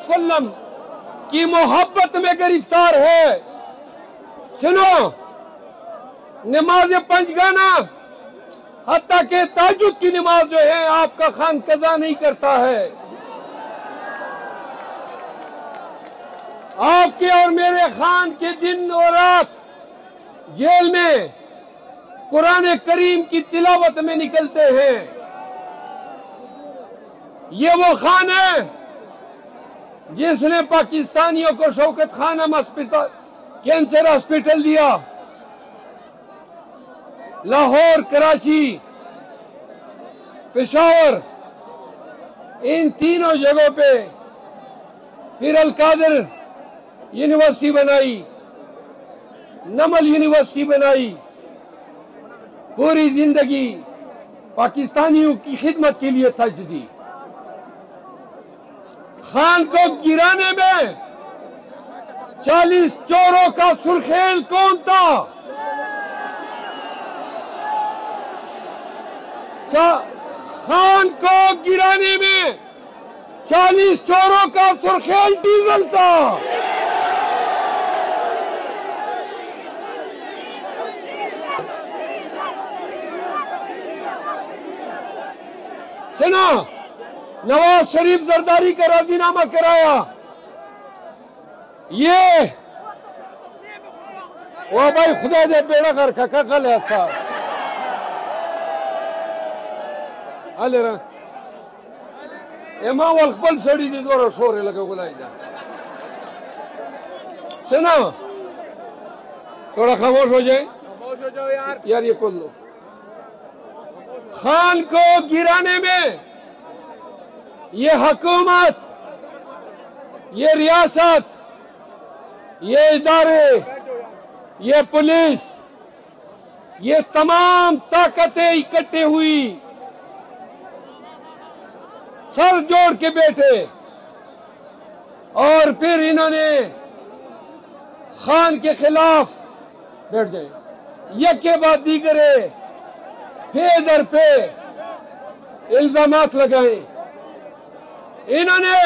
वसल्लम की मोहब्बत में गिरफ्तार है। सुनो, नमाज पंजगाना हत्ता के ताजुद की नमाज जो है आपका खान कज़ा नहीं करता है। आपके और मेरे खान के दिन और रात जेल में कुरान करीम की तिलावत में निकलते हैं। ये वो खान है जिसने पाकिस्तानियों को Shaukat Khanum hospital, cancer hospital दिया। लाहौर, कराची, पेशावर, इन तीनों जगहों पे फिर अल कादिर यूनिवर्सिटी बनाई, नमल यूनिवर्सिटी बनाई। पूरी जिंदगी पाकिस्तानियों की खिदमत के लिए तज दी। खान को गिराने में 40 चोरों का सुर्खेल कौन था? खान को गिराने में 40 चोरों का सुर्खेल डीजल था। सुना, नवाज शरीफ जरदारी का राजीनामा कराया। ये वो भाई खुदा दे बेड़ा कर कल ऐसा अले रहा एमा वल्खबल सड़ी दी दोरा शोरे लगे गुलाई जा। सुना, थोड़ा खामोश हो जाओ यार ये खोल लो। खान को गिराने में ये हुकूमत, ये रियासत, ये इदारे, ये पुलिस, ये तमाम ताकतें इकट्ठे हुई, सर जोड़ के बैठे और फिर इन्होंने खान के खिलाफ बैठ गए। एक के बाद दीगरे दर पे इल्जामात लगाए। इन्होंने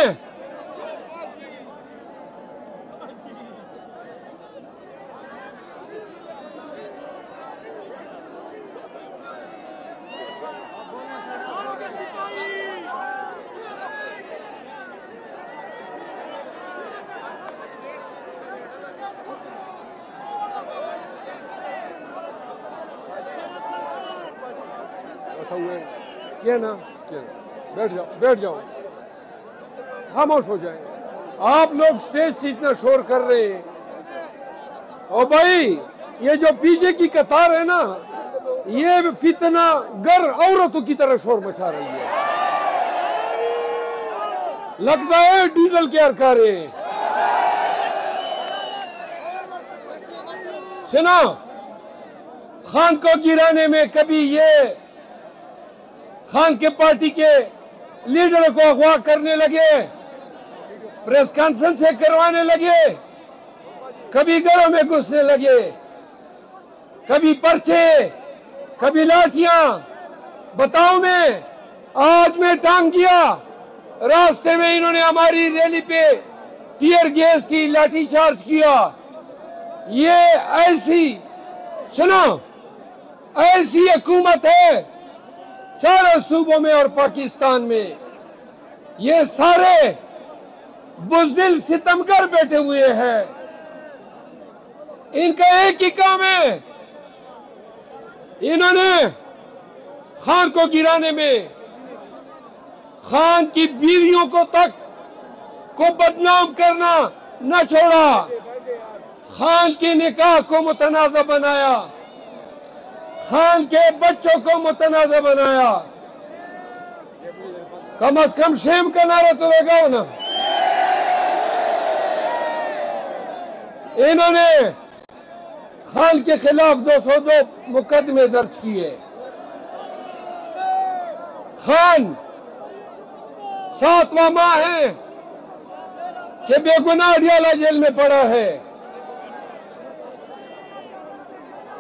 ये ना बैठ जाओ खामोश हो जाए। आप लोग स्टेज से इतना शोर कर रहे हैं। और भाई ये जो पीछे की कतार है ना, ये फितना गर औरतों की तरह शोर मचा रही है। लगता है डीजल के अरकारे। सुना, खान को गिराने में कभी ये खान के पार्टी के लीडरों को अगवा करने लगे, प्रेस कॉन्फ्रेंस से करवाने लगे, कभी घरों में घुसने लगे, कभी पर्चे, कभी लाठियां। बताओ, मैं आज मैं टांग गया। रास्ते में इन्होंने हमारी रैली पे टीयर गैस की लाठी चार्ज किया। ये ऐसी, सुनो, ऐसी हुकूमत है चारों सूबों में और पाकिस्तान में। ये सारे बुज़दिल सितमगर बैठे हुए हैं। इनका एक ही काम है, इन्होंने खान को गिराने में खान की बीवियों को तक को बदनाम करना न छोड़ा। खान के निकाह को मुतनाज़ा बनाया, खान के बच्चों को मुतनाज़ा बनाया। कम से कम शेम का नारा तो लगाओ ना। इन्होंने खान के खिलाफ 202 मुकदमे दर्ज किए। खान 7वां माह है कि बेगुनाह अडियाला जेल में पड़ा है।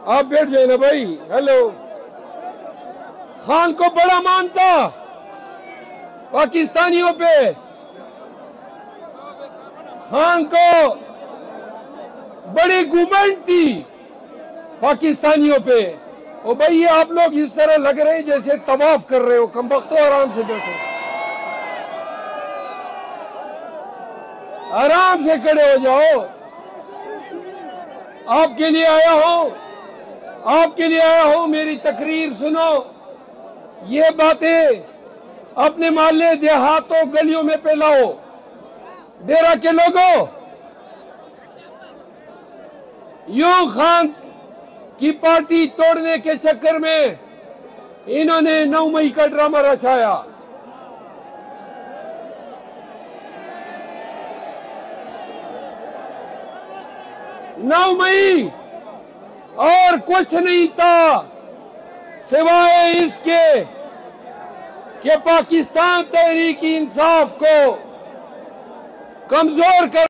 आप बैठ जाए ना भाई। हेलो, खान को बड़ा मानता पाकिस्तानियों पे। खान को बड़ी घुमंड थी पाकिस्तानियों पे। ओ भाई, ये आप लोग इस तरह लग रहे हैं जैसे तवाफ कर रहे हो। कमबख्तो, आराम से बैठो, आराम से खड़े हो जाओ। आपके लिए आया हूं, आपके लिए आया हूं। मेरी तकरीर सुनो। ये बातें अपने मोहल्ले, देहातों, गलियों में फैलाओ। डेरा के लोगों, यूं खान की पार्टी तोड़ने के चक्कर में इन्होंने 9 मई का ड्रामा रचाया। नौ मई और कुछ नहीं था सिवाय इसके कि पाकिस्तान तहरीक इंसाफ को कमजोर कर